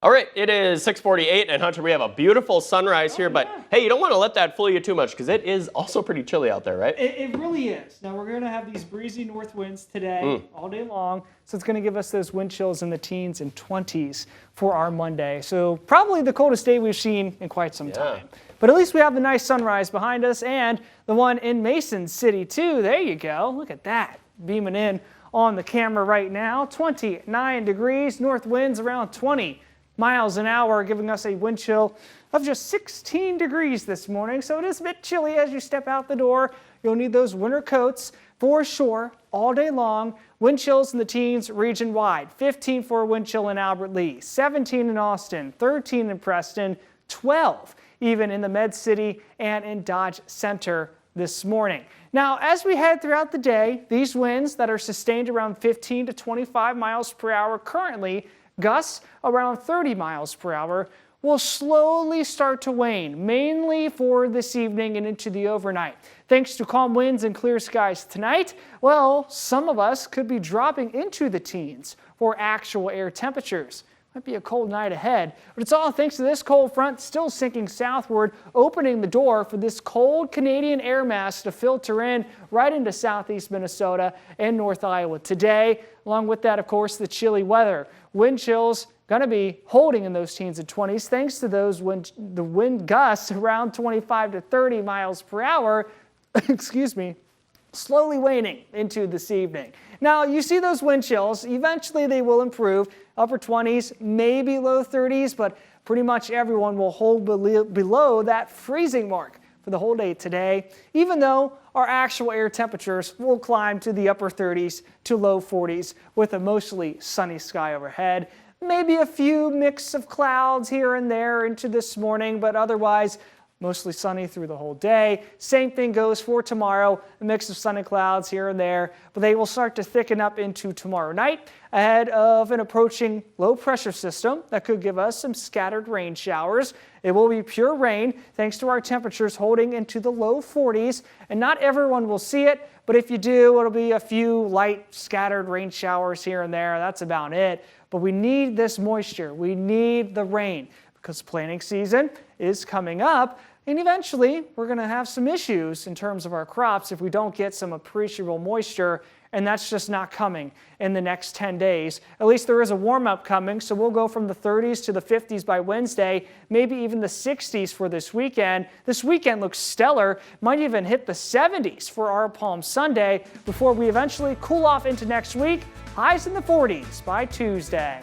All right, it is 6:48, and Hunter, we have a beautiful sunrise here, but hey, you don't want to let that fool you too much because it is also pretty chilly out there, right? It really is. Now, we're going to have these breezy north winds today all day long, so it's going to give us those wind chills in the teens and 20s for our Monday. So probably the coldest day we've seen in quite some time. But at least we have the nice sunrise behind us and the one in Mason City, too. There you go. Look at that, beaming in on the camera right now. 29 degrees, north winds around 20 miles an hour, giving us a wind chill of just 16 degrees this morning. So it is a bit chilly as you step out the door. You'll need those winter coats for sure all day long. Wind chills in the teens region wide. 15 for a wind chill in Albert Lea, 17 in Austin, 13 in Preston, 12 even in the Med City and in Dodge Center this morning. Now, as we head throughout the day, these winds that are sustained around 15 to 25 miles per hour currently, gusts around 30 miles per hour, will slowly start to wane, mainly for this evening and into the overnight. Thanks to calm winds and clear skies tonight, well, some of us could be dropping into the teens for actual air temperatures. Might be a cold night ahead, but it's all thanks to this cold front still sinking southward, opening the door for this cold Canadian air mass to filter in right into southeast Minnesota and North Iowa today. Along with that, of course, the chilly weather. Wind chills going to be holding in those teens and 20s thanks to those the wind gusts around 25 to 30 miles per hour, excuse me, slowly waning into this evening. Now, you see those wind chills. Eventually, they will improve. Upper 20s, maybe low 30s, but pretty much everyone will hold below that freezing mark for the whole day today, even though our actual air temperatures will climb to the upper 30s to low 40s with a mostly sunny sky overhead. Maybe a few mix of clouds here and there into this morning, but otherwise mostly sunny through the whole day. Same thing goes for tomorrow, a mix of sunny clouds here and there, but they will start to thicken up into tomorrow night ahead of an approaching low pressure system that could give us some scattered rain showers. It will be pure rain thanks to our temperatures holding into the low 40s, and not everyone will see it, but if you do, it'll be a few light scattered rain showers here and there. That's about it. But we need this moisture. We need the rain because planting season is coming up, and eventually we're going to have some issues in terms of our crops if we don't get some appreciable moisture, and that's just not coming in the next 10 days. At least there is a warm-up coming, so we'll go from the 30s to the 50s by Wednesday, maybe even the 60s for this weekend. This weekend looks stellar, might even hit the 70s for our Palm Sunday before we eventually cool off into next week, highs in the 40s by Tuesday.